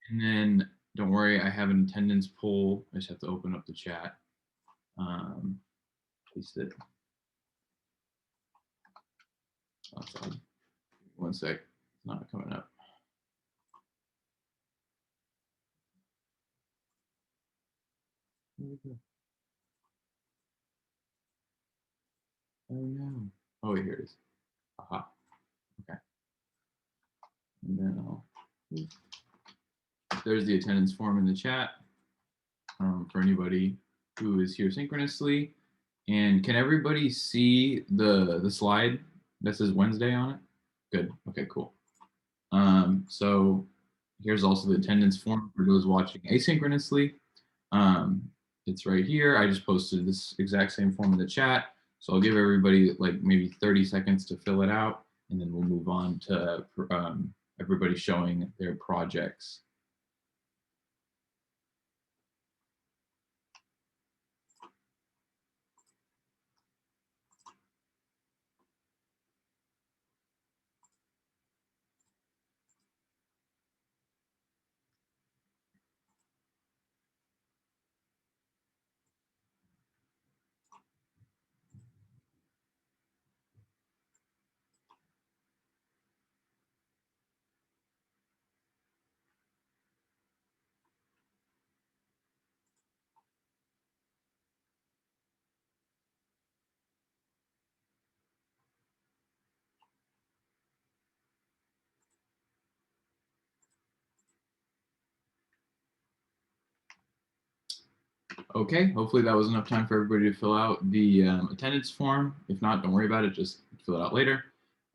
And then don't worry, I have an attendance poll. I just have to open up the chat. Paste it. Oh, sorry. 1 sec. It's not coming up. Where did it go? Oh no. Oh, wait, here it is. Aha. Okay. And then there's the attendance form in the chat for anybody who is here synchronously. And can everybody see the slide that says Wednesday on it? Good. Okay, cool. So here's also the attendance form for those watching asynchronously. It's right here. I just posted this exact same form in the chat. So I'll give everybody like maybe 30 seconds to fill it out, and then we'll move on to everybody showing their projects. Okay, hopefully that was enough time for everybody to fill out the attendance form. If not, don't worry about it, just fill it out later.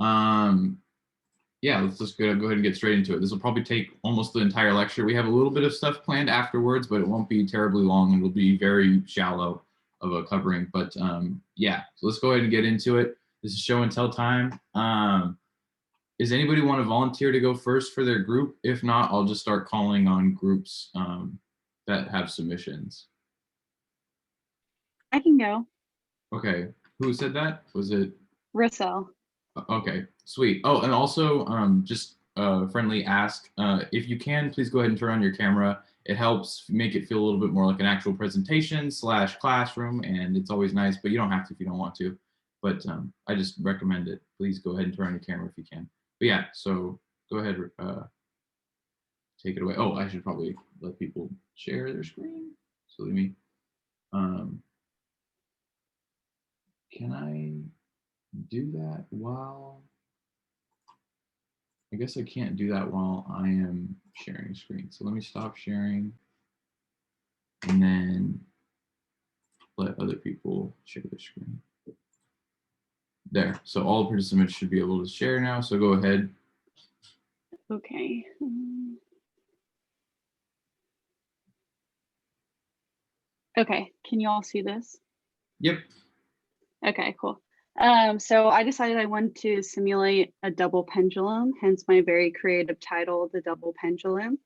Yeah, let's just go ahead and get straight into it. This will probably take almost the entire lecture. We have a little bit of stuff planned afterwards, but it won't be terribly long, and it'll be very shallow of a covering. But yeah, so let's go ahead and get into it. This is show and tell time. Does anybody want to volunteer to go first for their group? If not, I'll just start calling on groups that have submissions. I can go. Okay, who said that? Was it Russell? Okay, sweet. Oh, and also just friendly ask, if you can, please go ahead and turn on your camera. It helps make it feel a little bit more like an actual presentation / classroom, and it's always nice, but you don't have to if you don't want to. But I just recommend it. Please go ahead and turn on your camera if you can. But yeah, so go ahead, take it away. Oh, I should probably let people share their screen. So let me, can I do that while, I guess I can't do that while I am sharing screen. So let me stop sharing and then let other people share their screen. There, so all participants should be able to share now, so go ahead. Okay. Okay, can you all see this? Yep. Okay, cool. So I decided I wanted to simulate a double pendulum, hence my very creative title, The Double Pendulum.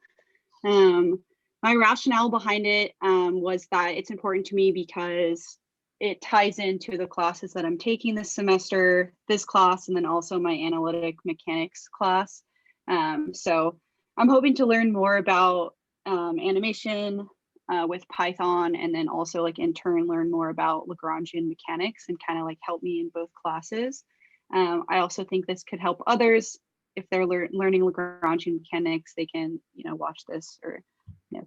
My rationale behind it was that it's important to me because it ties into the classes that I'm taking this semester, this class, and then also my analytic mechanics class. So I'm hoping to learn more about animation with Python, and then also like in turn learn more about Lagrangian mechanics and kind of like help me in both classes. I also think this could help others if they're learning Lagrangian mechanics. They can, watch this, or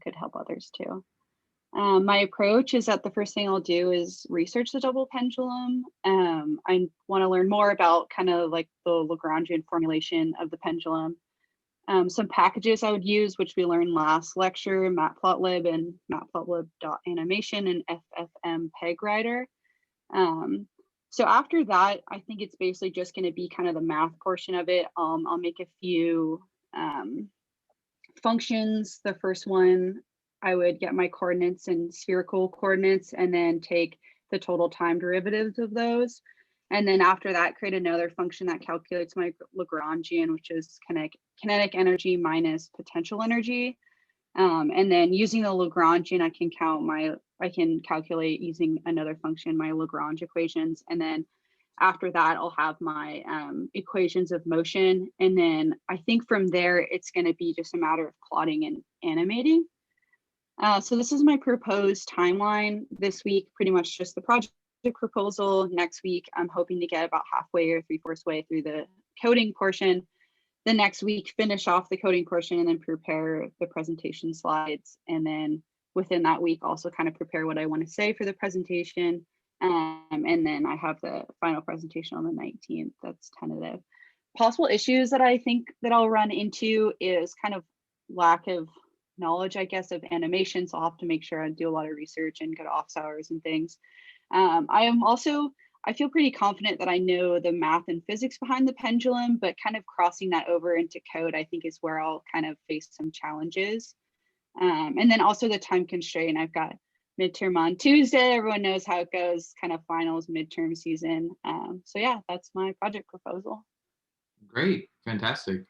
could help others too. My approach is that the first thing I'll do is research the double pendulum. I want to learn more about kind of like the Lagrangian formulation of the pendulum. Some packages I would use, which we learned last lecture, Matplotlib and Matplotlib.animation and FFM peg writer. So after that, I think it's basically just going to be kind of the math portion of it. I'll make a few functions. The first one, I would get my coordinates in spherical coordinates and then take the total time derivatives of those. And then after that, create another function that calculates my Lagrangian, which is kinetic energy minus potential energy. And then using the Lagrangian, I can calculate using another function, my Lagrange equations. And then after that, I'll have my equations of motion. And then I think from there, it's going to be just a matter of plotting and animating. So this is my proposed timeline this week, pretty much just the project proposal. Next week, I'm hoping to get about halfway or 3/4 way through the coding portion. The next week, finish off the coding portion and then prepare the presentation slides. And then within that week, also kind of prepare what I want to say for the presentation. And then I have the final presentation on the 19th. That's tentative. Possible issues that I think that I'll run into is kind of lack of knowledge, I guess, of animation. So I'll have to make sure I do a lot of research and go to office hours and things. I feel pretty confident that I know the math and physics behind the pendulum, but kind of crossing that over into code, I think, is where I'll kind of face some challenges. And then also the time constraint. I've got midterm on Tuesday. Everyone knows how it goes, kind of finals, midterm season. So yeah, that's my project proposal. Great, fantastic.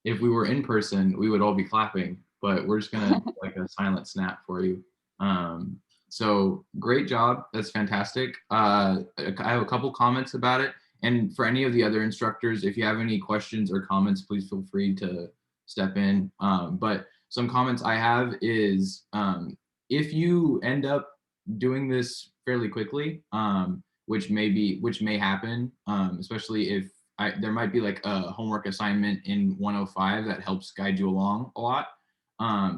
If we were in person, we would all be clapping, but we're just gonna do like a silent snap for you. So great job, that's fantastic. I have a couple comments about it. And for any of the other instructors, if you have any questions or comments, please feel free to step in. But some comments I have is, if you end up doing this fairly quickly, which may happen, especially if there might be like a homework assignment in 105 that helps guide you along a lot.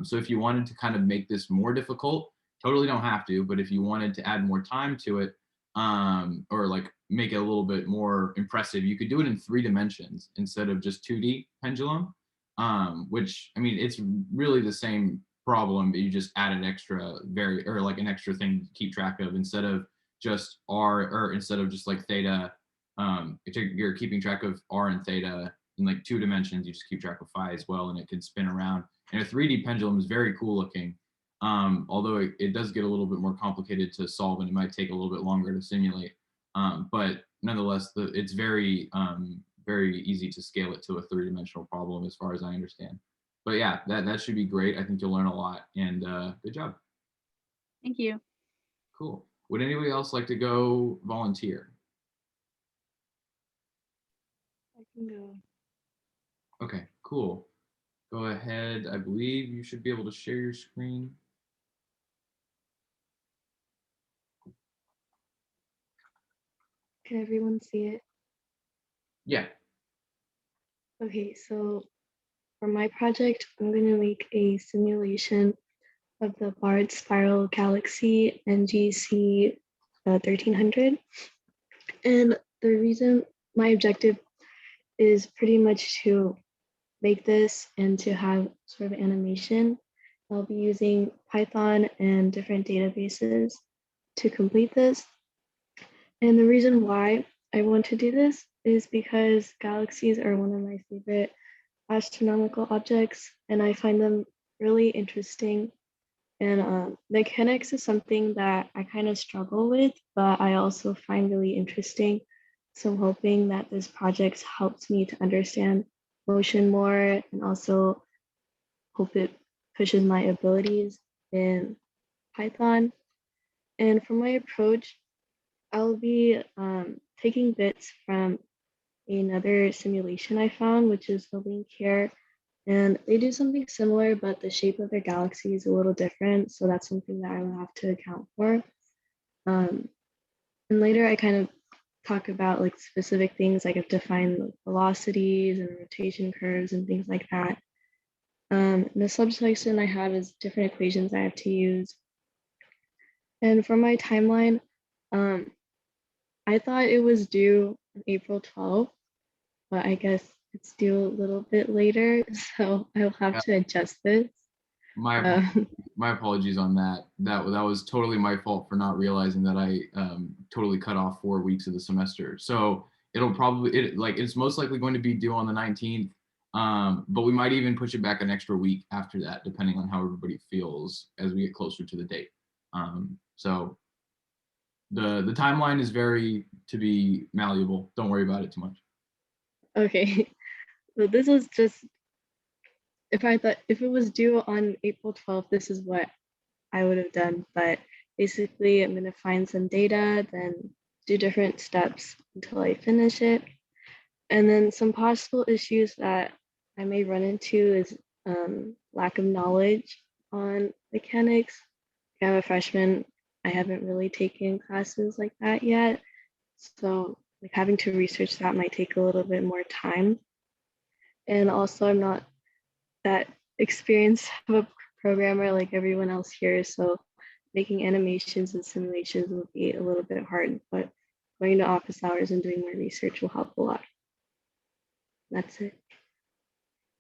So if you wanted to kind of make this more difficult, totally don't have to, but if you wanted to add more time to it, or like make it a little bit more impressive, you could do it in 3 dimensions instead of just 2D pendulum, which, I mean, it's really the same problem, but you just add an extra an extra thing to keep track of instead of just instead of just like theta. You're keeping track of r and theta in like 2 dimensions. You just keep track of phi as well, and it can spin around. And a 3D pendulum is very cool looking, although it does get a little bit more complicated to solve, and it might take a little bit longer to simulate. But nonetheless, it's very easy to scale it to a 3-dimensional problem, as far as I understand. But yeah, that should be great. I think you'll learn a lot, and good job. Thank you. Cool. Would anybody else like to go volunteer? I can go. Okay, cool. Go ahead. I believe you should be able to share your screen. Can everyone see it? Yeah. Okay, so for my project, I'm going to make a simulation of the barred spiral galaxy NGC 1300. And the reason my objective is pretty much to make this and to have sort of animation. I'll be using Python and different databases to complete this. And the reason why I want to do this is because galaxies are one of my favorite astronomical objects, and I find them really interesting. And mechanics is something that I kind of struggle with, but I also find really interesting. So I'm hoping that this project helps me to understand motion more, and also hope it pushes my abilities in Python. And for my approach, I'll be taking bits from another simulation I found, which is the link here. And they do something similar, but the shape of their galaxy is a little different. So that's something that I will have to account for. And later I kind of talk about like specific things, like I've defined like velocities and rotation curves and things like that. The subsection I have is different equations I have to use. And for my timeline, I thought it was due on April 12th, but I it's due a little bit later, so I'll have to adjust this. My apologies on that. That was totally my fault for not realizing that I totally cut off 4 weeks of the semester. So it's most likely going to be due on the 19th, but we might even push it back an extra week after that, depending on how everybody feels as we get closer to the date. So the timeline is to be malleable. Don't worry about it too much. Okay, so this was just, if it was due on April 12th, this is what I would have done. But basically, I'm going to find some data, then do different steps until I finish it. And then some possible issues that I may run into is lack of knowledge on mechanics. I'm a freshman. I haven't really taken classes like that yet. So like having to research that might take a little bit more time. And also I'm not that experienced of a programmer like everyone else here. So making animations and simulations will be a little bit hard, but going to office hours and doing more research will help a lot. That's it.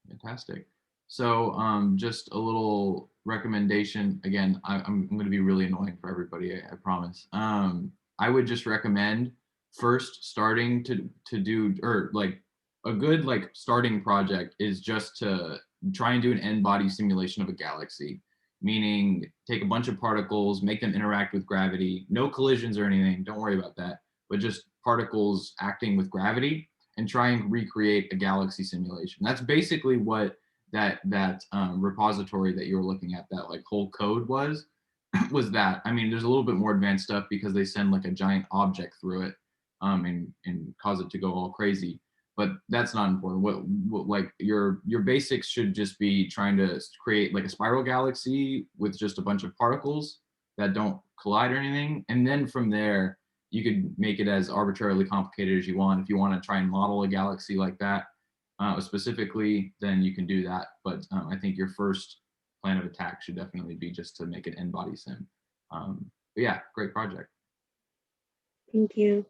Fantastic. So just a little recommendation. Again, I'm going to be really annoying for everybody, I promise. I would just recommend first starting to do, or like a good like starting project is just to try and do an n-body simulation of a galaxy, meaning take a bunch of particles, make them interact with gravity, no collisions or anything, don't worry about that, but just particles acting with gravity, and try and recreate a galaxy simulation. That's basically what that repository that you were looking at, that like whole code was that. I mean, there's a little bit more advanced stuff because they send like a giant object through it and cause it to go all crazy. But that's not important. What like your basics should just be trying to create like a spiral galaxy with just a bunch of particles that don't collide or anything. And then from there, you could make it as arbitrarily complicated as you want. If you want to try and model a galaxy like that specifically, then you can do that. But I think your first plan of attack should definitely be just to make an n-body sim. But yeah, great project. Thank you.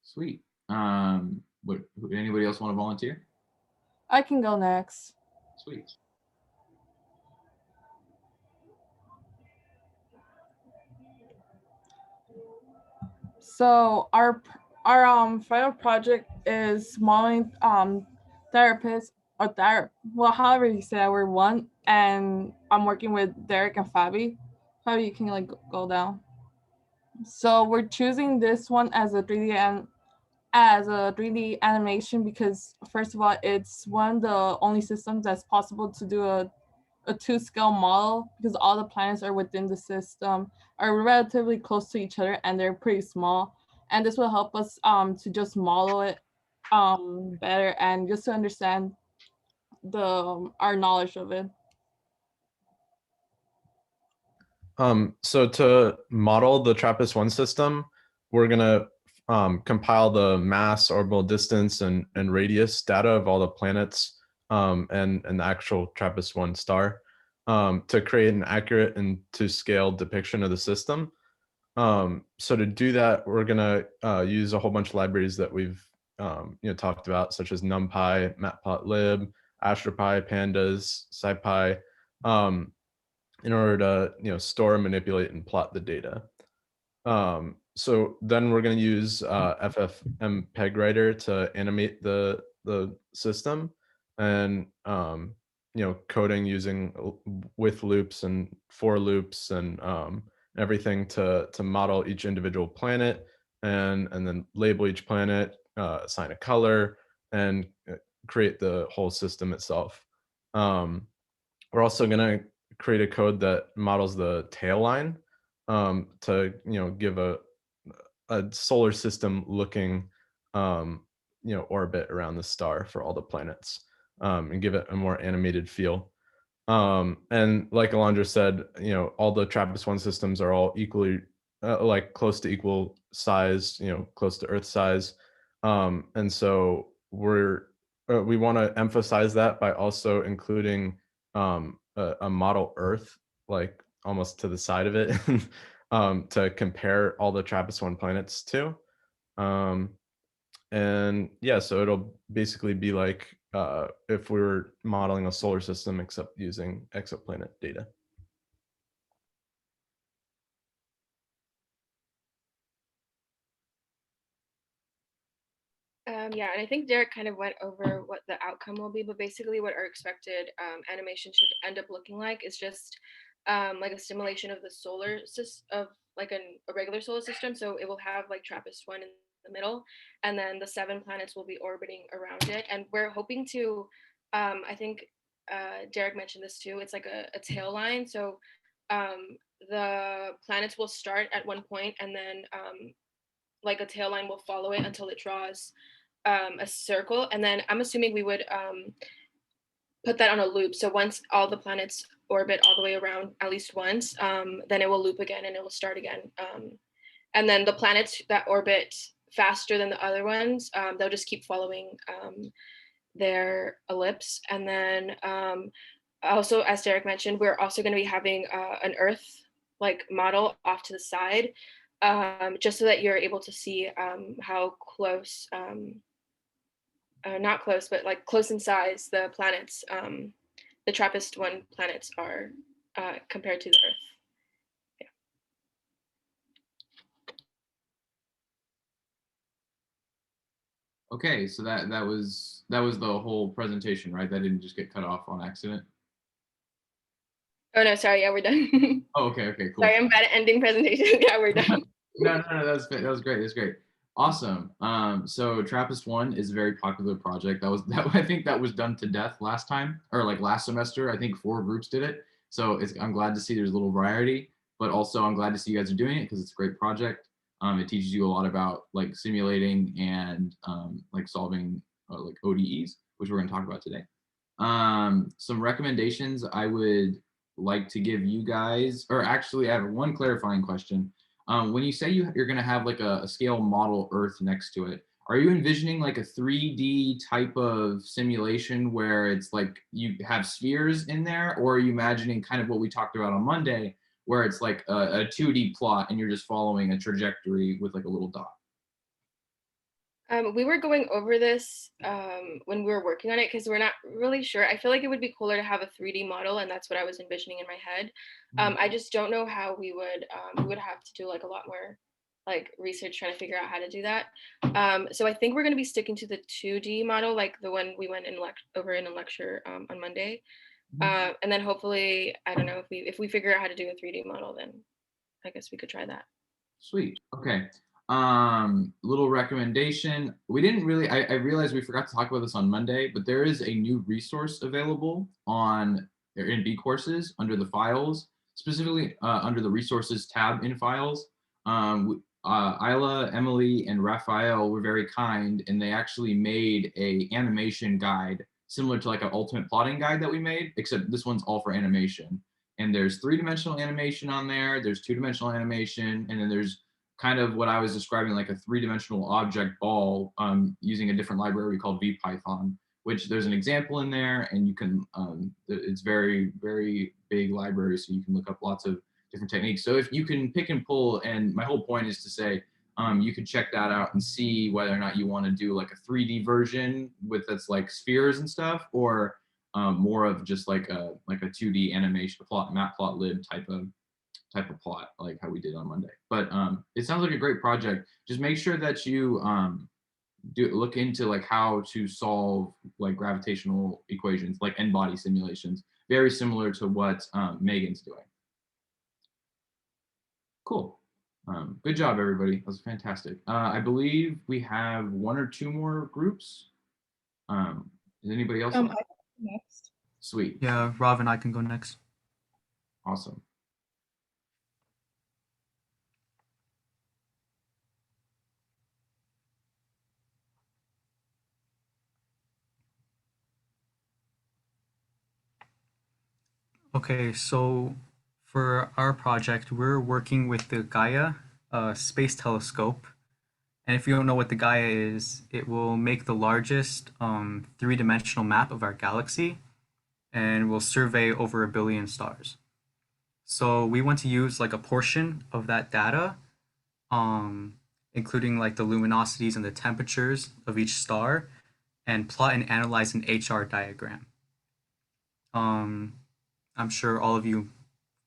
Sweet. Anybody else want to volunteer? I can go next. Sweet. So our final project is modeling therapists or well, however you say that word, one, and I'm working with Derek and Fabi. Fabi, you can like go down. So we're choosing this one as a 3D animation because first of all, it's one of the only systems that's possible to do a 2-scale model, because all the planets are within the system are relatively close to each other and they're pretty small. And this will help us to just model it better and just to understand our knowledge of it. So to model the TRAPPIST-1 system, we're gonna compile the mass, orbital distance, and radius data of all the planets and the actual TRAPPIST-1 star to create an accurate and to scale depiction of the system. So to do that, we're gonna use a whole bunch of libraries that we've talked about, such as NumPy, Matplotlib, AstroPy, Pandas, SciPy, in order to store, manipulate, and plot the data. So then we're going to use FFmpeg to animate the system, and coding using with loops and for loops and everything to model each individual planet, and then label each planet, assign a color, and create the whole system itself. We're also going to create a code that models the tail line to give a solar system looking orbit around the star for all the planets, and give it a more animated feel. And like Alondra said, all the TRAPPIST-1 systems are all equally like close to equal size, close to Earth size. And so we want to emphasize that by also including a model Earth, like almost to the side of it, to compare all the TRAPPIST-1 planets to. And yeah, so it'll basically be like if we were modeling a solar system, except using exoplanet data. Yeah, and I think Derek kind of went over what the outcome will be, but basically what our expected animation should end up looking like is just like a simulation of the solar system, of like a regular solar system. So it will have like TRAPPIST-1 in the middle, and then the 7 planets will be orbiting around it. And we're hoping to, I think Derek mentioned this too, it's like a tail line. So the planets will start at one point and then like a tail line will follow it until it draws a circle. And then I'm assuming we would put that on a loop. So once all the planets orbit all the way around at least once, then it will loop again and it will start again. And then the planets that orbit faster than the other ones, they'll just keep following their ellipse. And then also, as Derek mentioned, we're also going to be having an Earth like model off to the side, just so that you're able to see how close, not close, but like close in size the planets, the TRAPPIST-1 planets are compared to the Earth. Okay, so that was the whole presentation, right? That didn't just get cut off on accident. Oh no, sorry. Yeah, we're done. Oh, okay, cool. Sorry, I'm bad at ending presentations. Yeah, we're done. No, that was great. That's great. Awesome. So TRAPPIST-1 is a very popular project. I think that was done to death last time, or like last semester. I think 4 groups did it. So I'm glad to see there's a little variety, but also I'm glad to see you guys are doing it because it's a great project. It teaches you a lot about like simulating and like solving like ODEs, which we're going to talk about today. Some recommendations I would like to give you guys, or actually I have one clarifying question. When you say you're going to have like a scale model Earth next to it, are you envisioning like a 3D type of simulation where it's like you have spheres in there, or are you imagining kind of what we talked about on Monday, where it's like a 2D plot and you're just following a trajectory with like a little dot? We were going over this when we were working on it because we're not really sure. I feel like it would be cooler to have a 3D model, and that's what I was envisioning in my head. I just don't know how we would have to do like a lot more like research trying to figure out how to do that. So I think we're going to be sticking to the 2D model, like the one we went over in a lecture on Monday. And then hopefully, I don't know, if we figure out how to do a 3D model, then I guess we could try that. Sweet. Okay. Little recommendation. We didn't really, I realized we forgot to talk about this on Monday, but there is a new resource available in B courses under the files, specifically under the resources tab in files. Isla, Emily, and Raphael were very kind, and they actually made a animation guide similar to like an ultimate plotting guide that we made, except this one's all for animation. And there's 3-dimensional animation on there, there's 2-dimensional animation, and then there's kind of what I was describing like a 3-dimensional object ball using a different library called VPython, which there's an example in there, and you can, it's very, very big library, so you can look up lots of different techniques. So if you can pick and pull, and my whole point is to say, you could check that out and see whether or not you want to do like a 3D version with that's like spheres and stuff, or more of just like a 2D animation plot, Matplotlib type of plot, like how we did on Monday. But it sounds like a great project. Just make sure that you look into like how to solve like gravitational equations, like n-body simulations, very similar to what Megan's doing. Cool. Good job, everybody. That was fantastic. I believe we have 1 or 2 more groups. Is anybody else? I can go next. Sweet. Yeah, Rob and I can go next. Awesome. Okay, so for our project, we're working with the Gaia Space Telescope. And if you don't know what the Gaia is, it will make the largest 3-dimensional map of our galaxy and will survey over 1 billion stars. So we want to use like a portion of that data, including like the luminosities and the temperatures of each star, and plot and analyze an HR diagram. I'm sure all of you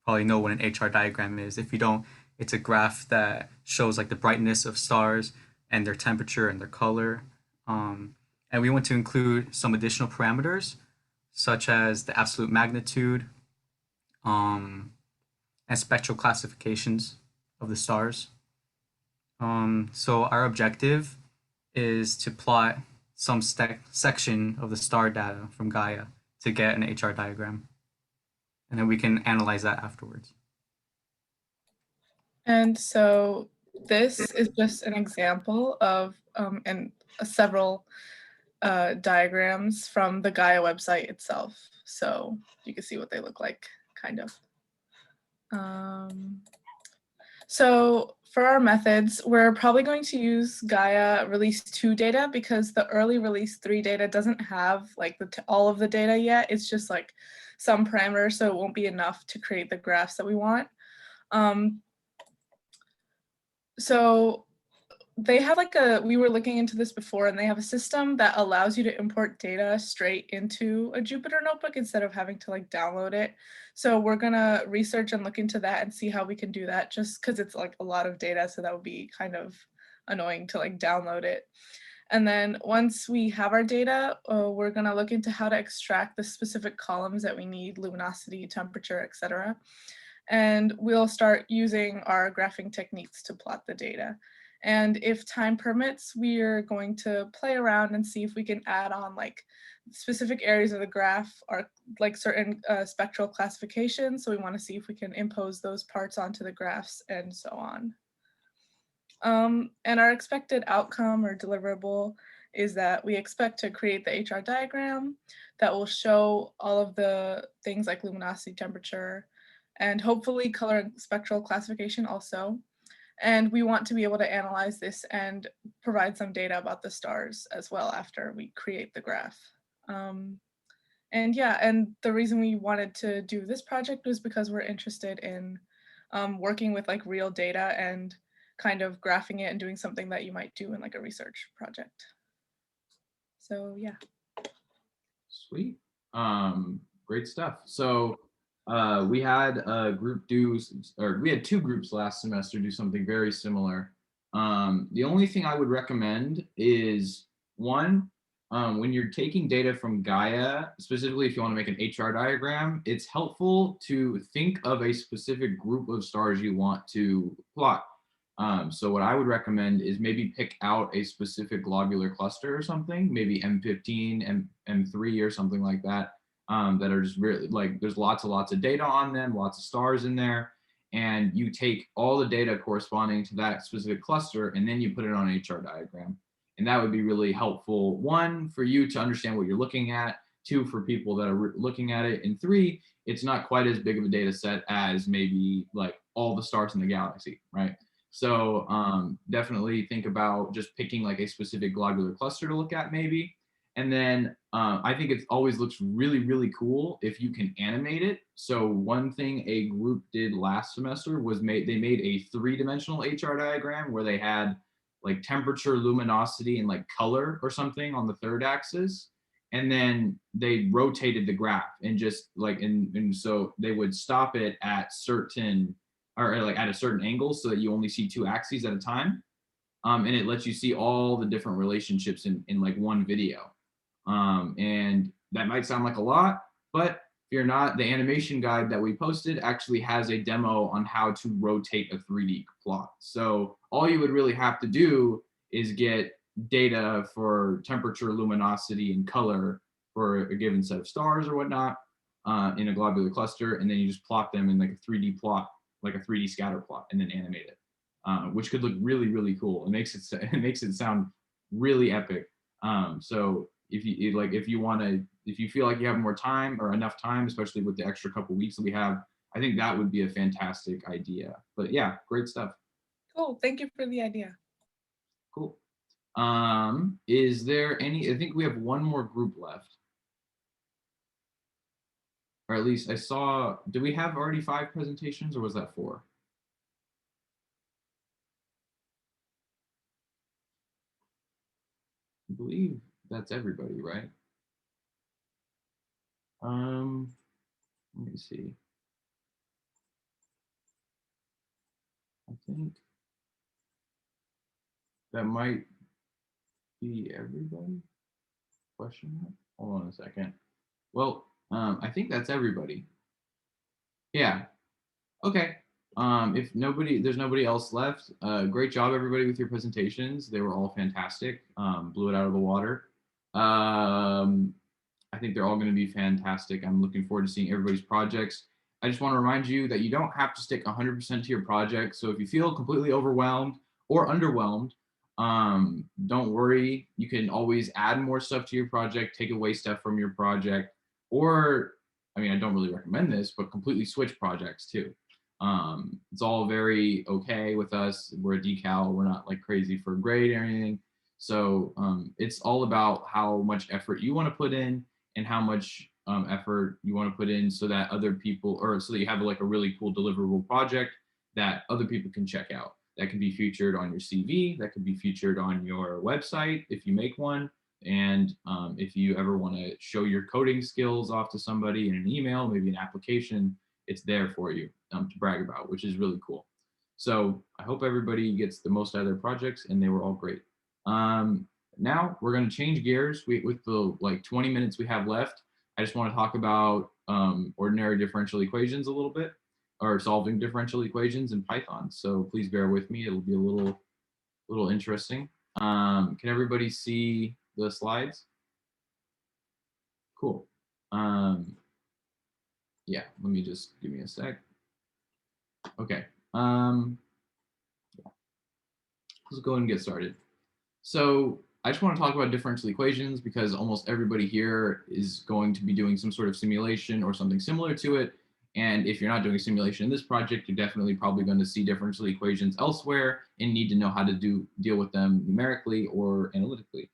probably know what an HR diagram is. If you don't, it's a graph that shows like the brightness of stars and their temperature and their color. And we want to include some additional parameters, such as the absolute magnitude and spectral classifications of the stars. So our objective is to plot some section of the star data from Gaia to get an HR diagram. And then we can analyze that afterwards. And so this is just an example of several diagrams from the Gaia website itself. So you can see what they look like, kind of. So for our methods, we're probably going to use Gaia release 2 data because the early release 3 data doesn't have like all of the data yet. It's just like some parameters, so it won't be enough to create the graphs that we want. So they have like we were looking into this before, and they have a system that allows you to import data straight into a Jupyter notebook instead of having to like download it. So we're gonna research and look into that and see how we can do that, just because it's like a lot of data, so that would be kind of annoying to like download it. And then once we have our data, we're gonna look into how to extract the specific columns that we need, luminosity, temperature, etc. And we'll start using our graphing techniques to plot the data. And if time permits, we are going to play around and see if we can add on like specific areas of the graph or like certain spectral classifications. So we want to see if we can impose those parts onto the graphs and so on. And our expected outcome or deliverable is that we expect to create the HR diagram that will show all of the things like luminosity, temperature, and hopefully color and spectral classification also. And we want to be able to analyze this and provide some data about the stars as well after we create the graph. And yeah, and the reason we wanted to do this project was because we're interested in working with like real data and kind of graphing it and doing something that you might do in like a research project. So yeah. Sweet. Great stuff. So we had a group we had 2 groups last semester do something very similar. The only thing I would recommend is one, when you're taking data from Gaia, specifically if you want to make an HR diagram, it's helpful to think of a specific group of stars you want to plot. So what I would recommend is maybe pick out a specific globular cluster or something, maybe M15, M3 or something like that. That are just really like there's lots of data on them, lots of stars in there, and you take all the data corresponding to that specific cluster and then you put it on an HR diagram. And that would be really helpful, 1, for you to understand what you're looking at, 2, for people that are looking at it, and 3, it's not quite as big of a data set as maybe like all the stars in the galaxy, right? So definitely think about just picking like a specific globular cluster to look at maybe. And then I think it always looks really, really cool if you can animate it. So one thing a group did last semester was they made a 3-dimensional HR diagram where they had like temperature, luminosity, and like color or something on the 3rd axis. And then they rotated the graph and just like, and so they would stop it at certain, or like at a certain angle so that you only see 2 axes at a time. And it lets you see all the different relationships in like one video. And that might sound like a lot, but if you're not, the animation guide that we posted actually has a demo on how to rotate a 3D plot. So all you would really have to do is get data for temperature, luminosity, and color for a given set of stars or whatnot in a globular cluster, and then you just plot them in like a 3D plot, like a 3D scatter plot, and then animate it, which could look really, really cool. It makes it sound really epic. So if you feel like you have more time or enough time, especially with the extra couple weeks that we have, I think that would be a fantastic idea. But yeah, great stuff. Cool. Thank you for the idea. Cool. Is there any? I think we have one more group left, or at least I saw. Do we have already 5 presentations, or was that 4? I believe that's everybody, right? Let me see. I think that might be everybody. Question mark? Hold on a second. Well, I think that's everybody. Yeah. Okay. If there's nobody else left, great job everybody with your presentations. They were all fantastic. Blew it out of the water. I think they're all going to be fantastic. I'm looking forward to seeing everybody's projects. I just want to remind you that you don't have to stick 100% to your project. So if you feel completely overwhelmed or underwhelmed, don't worry. You can always add more stuff to your project, take away stuff from your project, or, I mean, I don't really recommend this, but completely switch projects too. It's all very okay with us. We're a DeCal. We're not like crazy for grade or anything. So it's all about how much effort you want to put in and how much effort you want to put in so that other people, or so that you have like a really cool deliverable project that other people can check out. That can be featured on your CV, that could be featured on your website if you make one. And if you ever want to show your coding skills off to somebody in an email, maybe an application, it's there for you to brag about, which is really cool. So I hope everybody gets the most out of their projects, and they were all great. Now we're going to change gears. With the like 20 minutes we have left, I just want to talk about ordinary differential equations a little bit, or solving differential equations in Python. So please bear with me. It'll be a little interesting. Can everybody see the slides? Cool. Yeah, let me just give me a sec. Okay. Let's go ahead and get started. So I just want to talk about differential equations because almost everybody here is going to be doing some sort of simulation or something similar to it. And if you're not doing a simulation in this project, you're definitely probably going to see differential equations elsewhere and need to know how to deal with them numerically or analytically.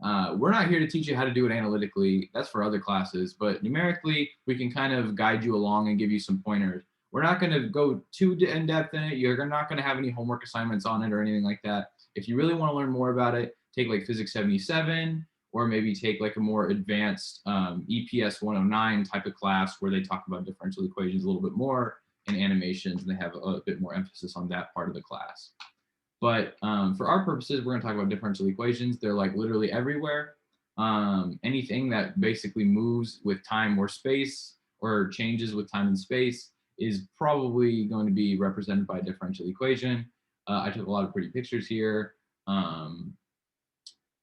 We're not here to teach you how to do it analytically. That's for other classes. But numerically, we can kind of guide you along and give you some pointers. We're not going to go too in-depth in it. You're not going to have any homework assignments on it or anything like that. If you really want to learn more about it, take like Physics 77, or maybe take like a more advanced EPS 109 type of class where they talk about differential equations a little bit more in animations, and they have a bit more emphasis on that part of the class. But for our purposes, we're going to talk about differential equations. They're like literally everywhere. Anything that basically moves with time or space, or changes with time and space, is probably going to be represented by a differential equation. I took a lot of pretty pictures here.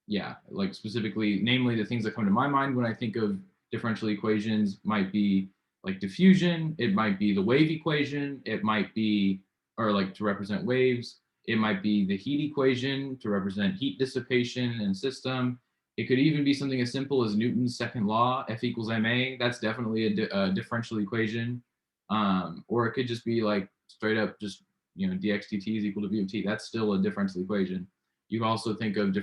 Yeah, like specifically, namely the things that come to my mind when I think of differential equations might be like diffusion, it might be the wave equation, it might be, or like to represent waves, it might be the heat equation to represent heat dissipation in a system. It could even be something as simple as Newton's second law, F equals ma. That's definitely a differential equation. Or it could just be like straight up just, dx dt is equal to v of t. That's still a differential equation. You can also think of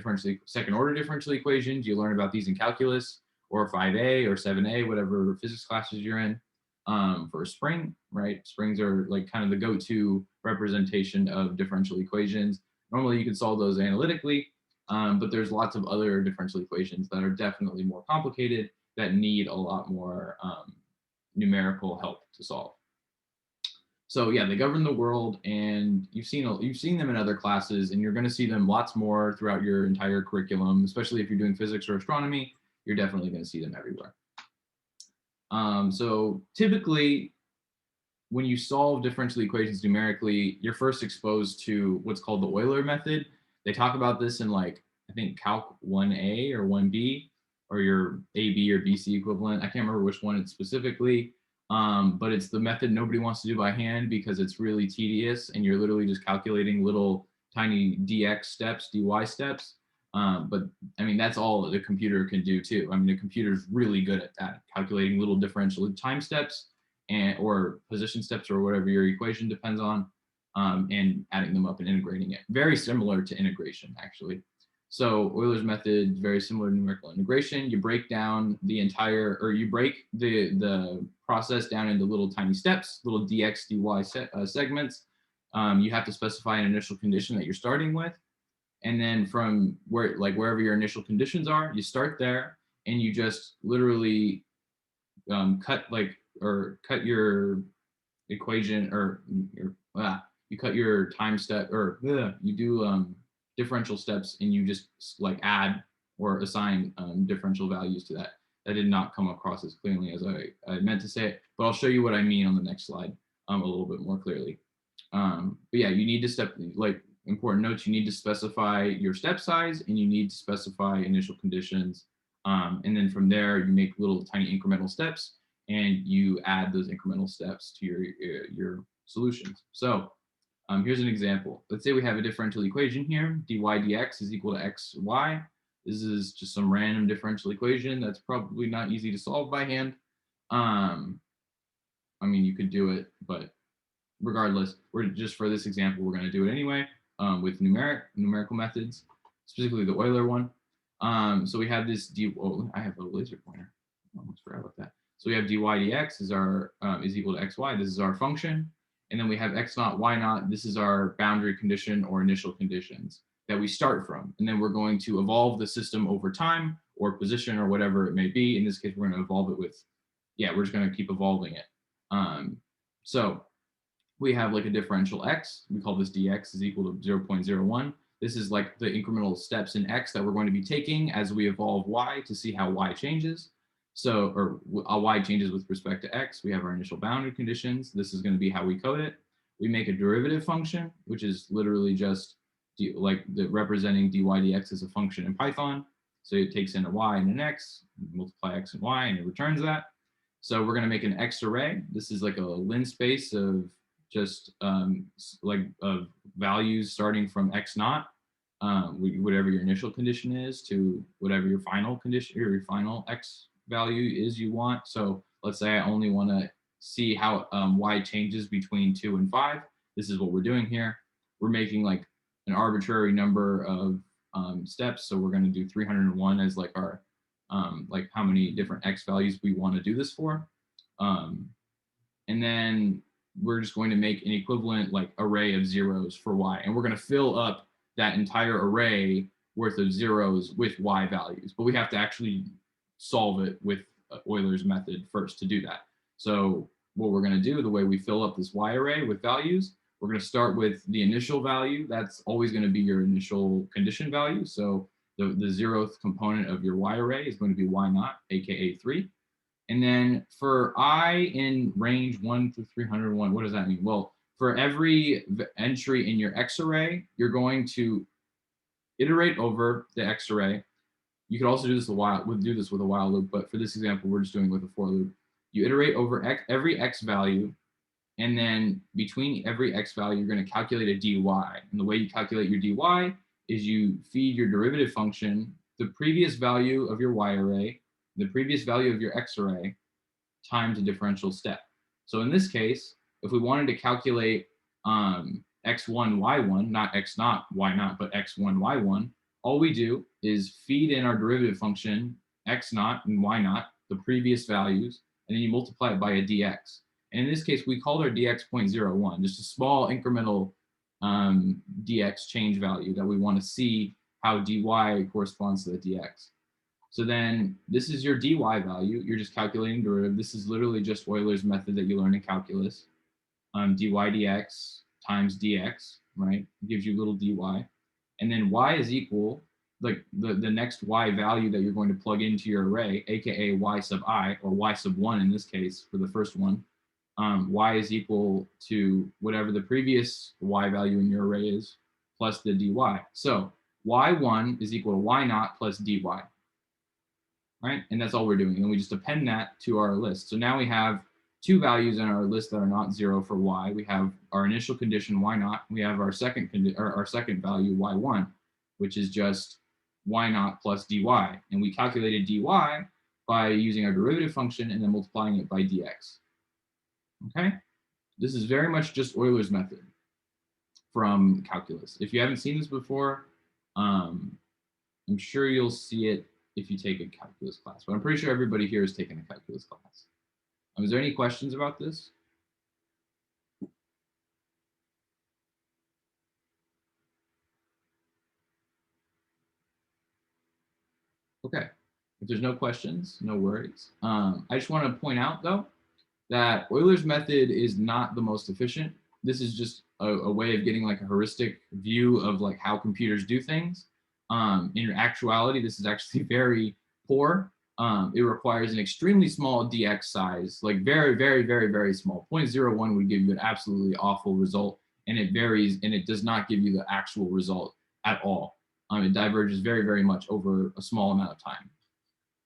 second order differential equations. You learn about these in calculus or 5A or 7A, whatever physics classes you're in. For a spring, right? Springs are like kind of the go-to representation of differential equations. Normally you can solve those analytically, but there's lots of other differential equations that are definitely more complicated that need a lot more numerical help to solve. So yeah, they govern the world, and you've seen them in other classes, and you're going to see them lots more throughout your entire curriculum, especially if you're doing physics or astronomy. You're definitely going to see them everywhere. So typically, when you solve differential equations numerically, you're first exposed to what's called the Euler Method. They talk about this in like, I think Calc 1A or 1B, or your AB or BC equivalent. I can't remember which one it's specifically. But it's the method nobody wants to do by hand because it's really tedious and you're literally just calculating little tiny dx steps, dy steps. But I mean, that's all the computer can do too. I mean, the computer's really good at that, calculating little differential time steps or position steps or whatever your equation depends on, and adding them up and integrating it. Very similar to integration, actually. So Euler's method is very similar to numerical integration. You break down the entire, or you break the process down into little tiny steps, little dx, dy segments. You have to specify an initial condition that you're starting with. And then from wherever your initial conditions are, you start there and you just literally cut your equation, or you cut your time step, or you do differential steps, and you just like add or assign differential values to that. That did not come across as clearly as I meant to say it, but I'll show you what I mean on the next slide a little bit more clearly. But yeah, you need to important notes, you need to specify your step size and you need to specify initial conditions. And then from there, you make little tiny incremental steps and you add those incremental steps to your solutions. So Here's an example. Let's say we have a differential equation here, dy dx is equal to xy. This is just some random differential equation that's probably not easy to solve by hand. I mean, you could do it, but regardless, we're just for this example, we're going to do it anyway with numerical methods, specifically the Euler one. So we have this oh, I have a laser pointer. I almost forgot about that. So we have dy dx is equal to xy. This is our function. And then we have x naught, y naught. This is our boundary condition or initial conditions that we start from. And then we're going to evolve the system over time or position or whatever it may be. In this case, we're going to evolve it with, yeah, we're just going to keep evolving it. So we have like a differential x. We call this dx is equal to 0.01. This is like the incremental steps in x that we're going to be taking as we evolve y to see how y changes. So, or y changes with respect to x. We have our initial boundary conditions. This is going to be how we code it. We make a derivative function, which is literally just like representing dy dx as a function in Python. So it takes in a y and an x, multiply x and y, and it returns that. So we're going to make an x array. This is like a linspace of just values starting from x naught, whatever your initial condition is, to whatever your final condition or your final x value is you want. So let's say I only want to see how y changes between 2 and 5. This is what we're doing here. We're making like an arbitrary number of steps. So we're going to do 301 as like our like how many different x values we want to do this for. And then we're just going to make an equivalent like array of zeros for y. And we're going to fill up that entire array worth of zeros with y values. But we have to actually solve it with Euler's method first to do that. So what we're going to do, the way we fill up this y array with values, we're going to start with the initial value. That's always going to be your initial condition value. So the 0th component of your y array is going to be y naught, aka 3. And then for I in range 1 through 301, what does that mean? Well, for every entry in your x array, you're going to iterate over the x array. You could also do this with a while loop, but for this example, we're just doing it with a for loop. You iterate over every x value, and then between every x value, you're going to calculate a dy. And the way you calculate your dy is you feed your derivative function the previous value of your y array, the previous value of your x array, times a differential step. So in this case, if we wanted to calculate x1, y1, not x naught, y naught, but x1, y1, all we do is feed in our derivative function, x naught and y naught, the previous values, and then you multiply it by a dx. And in this case, we called our dx 0.01, just a small incremental dx change value that we want to see how dy corresponds to the dx. So then this is your dy value. You're just calculating derivative. This is literally just Euler's method that you learn in calculus. Dy dx times dx, right? Gives you little dy. And then y is equal, like the next y value that you're going to plug into your array, aka y sub I, or y sub 1 in this case for the first one. Y is equal to whatever the previous y value in your array is, plus the dy. So y1 is equal to y naught plus dy, right? And that's all we're doing. And we just append that to our list. So now we have two values in our list that are not 0 for y. We have our initial condition y naught. We have our second value y1, which is just y naught plus dy. And we calculated dy by using our derivative function and then multiplying it by dx. Okay, this is very much just Euler's method from calculus. If you haven't seen this before, I'm sure you'll see it if you take a calculus class, but I'm pretty sure everybody here has taken a calculus class. Is there any questions about this? Okay, if there's no questions, no worries. I just want to point out though, that Euler's method is not the most efficient. This is just a way of getting like a heuristic view of like how computers do things. In actuality, this is actually very poor. It requires an extremely small dx size, like very, very, very, very small. 0.01 would give you an absolutely awful result, and it varies, and it does not give you the actual result at all. It diverges very, very much over a small amount of time.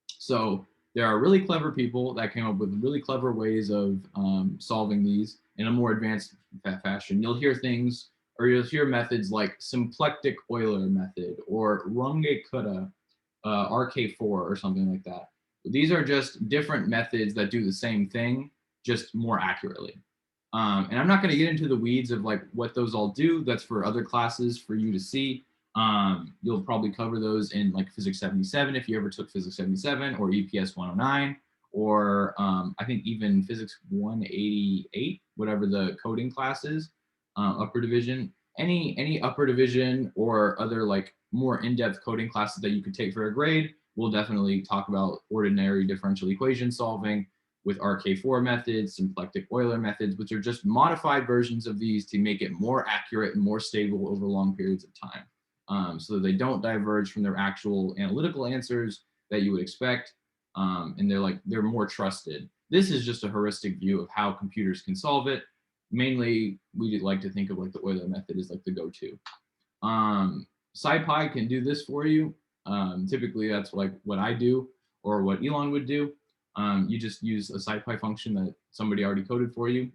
So there are really clever people that came up with really clever ways of solving these in a more advanced fashion. You'll hear things or you'll hear methods like symplectic Euler method or Runge-Kutta RK4 or something like that. These are just different methods that do the same thing, just more accurately. And I'm not going to get into the weeds of like what those all do. That's for other classes for you to see. You'll probably cover those in like Physics 77 if you ever took Physics 77 or EPS 109, or I think even Physics 188, whatever the coding class is, upper division. Any upper division or other like more in-depth coding classes that you could take for a grade, we'll definitely talk about ordinary differential equation solving with RK4 methods, symplectic Euler methods, which are just modified versions of these to make it more accurate and more stable over long periods of time, so that they don't diverge from their actual analytical answers that you would expect, and they're more trusted. This is just a heuristic view of how computers can solve it. Mainly, we like to think of like the Euler method as like the go-to. SciPy can do this for you. Typically, that's like what I do or what Elon would do. You just use a SciPy function that somebody already coded for you.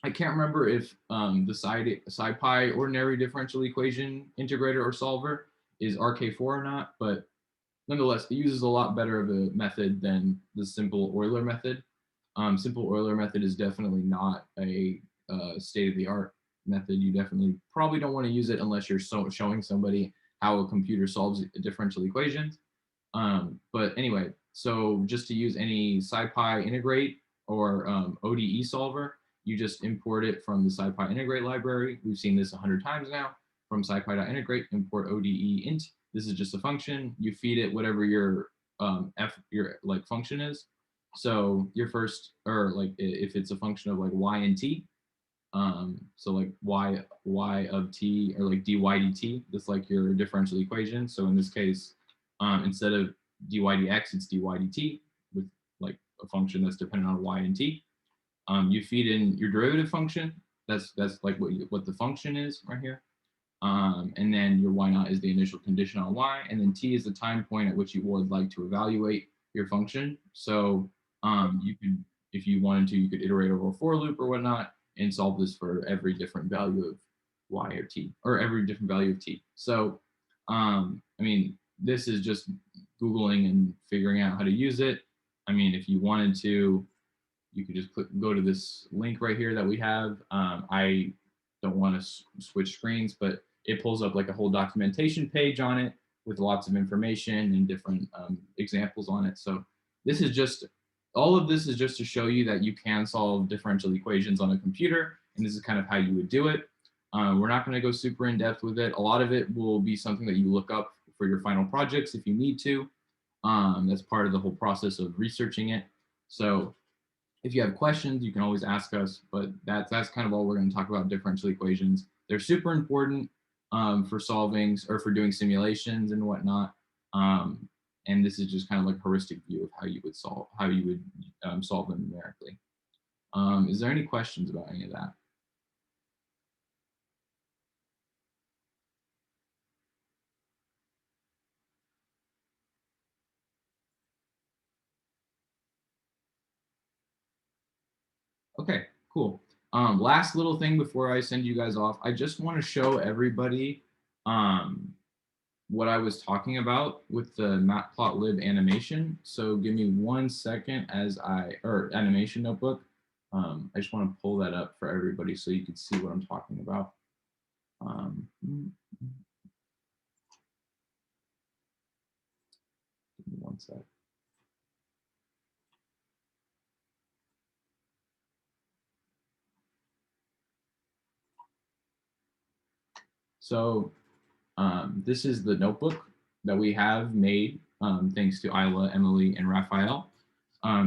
I can't remember if the SciPy ordinary differential equation integrator or solver is RK4 or not, but nonetheless, it uses a lot better of a method than the simple Euler method. Simple Euler method is definitely not a state-of-the-art method. You definitely probably don't want to use it unless you're showing somebody how a computer solves differential equations. But anyway, so just to use any SciPy integrate or ODE solver, you just import it from the SciPy integrate library. We've seen this 100 times now. From SciPy.integrate, import ODE int. This is just a function. You feed it whatever your like function is. So your first, or like if it's a function of like y and t, so like y of t, or like dy dt, that's like your differential equation. So in this case, instead of dy dx, it's dy dt with like a function that's dependent on y and t. You feed in your derivative function. That's like what the function is right here. And then your y naught is the initial condition on y, and then t is the time point at which you would like to evaluate your function. So you could, if you wanted to, you could iterate over a for loop or whatnot and solve this for every different value of y or t, or every different value of t. So I mean, this is just Googling and figuring out how to use it. I mean, if you wanted to, you could just go to this link right here that we have. I don't want to switch screens, but it pulls up like a whole documentation page on it with lots of information and different examples on it. So this is just, all of this is just to show you that you can solve differential equations on a computer, and this is kind of how you would do it. We're not going to go super in depth with it. A lot of it will be something that you look up for your final projects if you need to. That's part of the whole process of researching it. So if you have questions, you can always ask us, but that's kind of all we're going to talk about differential equations. They're super important for solving or for doing simulations and whatnot. And this is just kind of like a heuristic view of how you would solve them numerically. Is there any questions about any of that? Okay, cool. Last little thing before I send you guys off, I just want to show everybody what I was talking about with the Matplotlib animation. So give me 1 second or animation notebook. I just want to pull that up for everybody so you can see what I'm talking about. Give me 1 sec. So this is the notebook that we have made thanks to Isla, Emily, and Raphael.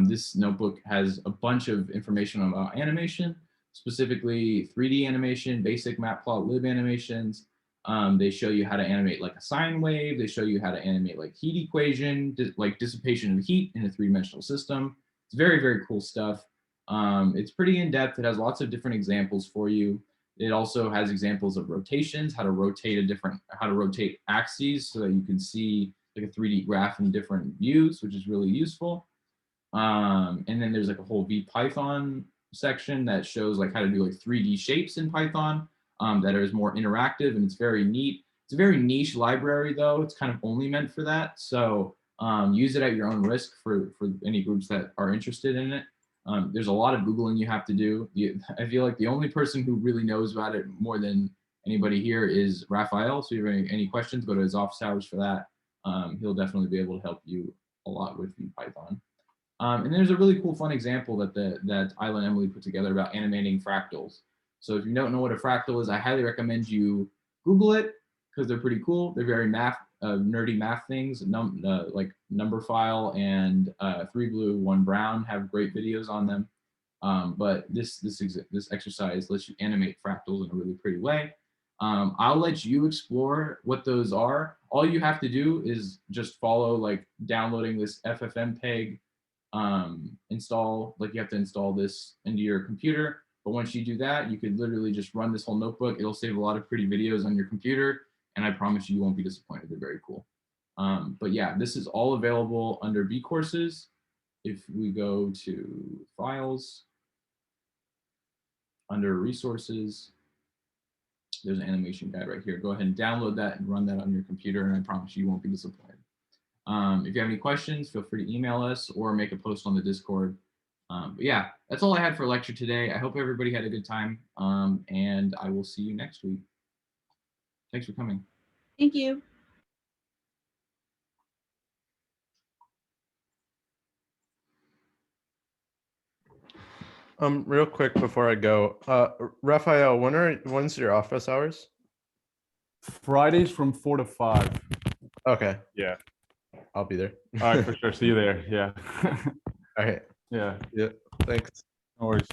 This notebook has a bunch of information about animation, specifically 3D animation, basic Matplotlib animations. They show you how to animate like a sine wave. They show you how to animate like heat equation, like dissipation of heat in a three-dimensional system. It's very, very cool stuff. It's pretty in-depth. It has lots of different examples for you. It also has examples of rotations, how to rotate axes so that you can see like a 3D graph in different views, which is really useful. And then there's like a whole VPython section that shows like how to do like 3D shapes in Python. that is more interactive, and it's very neat. It's a very niche library, though. It's kind of only meant for that. So use it at your own risk for any groups that are interested in it. There's a lot of Googling you have to do. I feel like the only person who really knows about it more than anybody here is Raphael. So if you have any questions, go to his office hours for that. He'll definitely be able to help you a lot with Python. And there's a really cool, fun example that that Isla and Emily put together about animating fractals. So if you don't know what a fractal is, I highly recommend you Google it because they're pretty cool. They're very nerdy math things. Like Numberphile and 3 Blue 1 Brown have great videos on them. But this exercise lets you animate fractals in a really pretty way. I'll let you explore what those are. All you have to do is just follow like downloading this FFmpeg install. Like you have to install this into your computer. But once you do that, you could literally just run this whole notebook. It'll save a lot of pretty videos on your computer. And I promise you won't be disappointed. They're very cool. But yeah, this is all available under B courses. If we go to files, under resources, there's an animation guide right here. Go ahead and download that and run that on your computer, and I promise you won't be disappointed. If you have any questions, feel free to email us or make a post on the Discord. But yeah, that's all I had for lecture today. I hope everybody had a good time, and I will see you next week. Thanks for coming. Thank you. Real quick before I go, Raphael, when's your office hours? Fridays from 4 to 5. Okay. Yeah. I'll be there. All right, for sure. See you there. Yeah. All right. Yeah. Yeah. Thanks. No worries.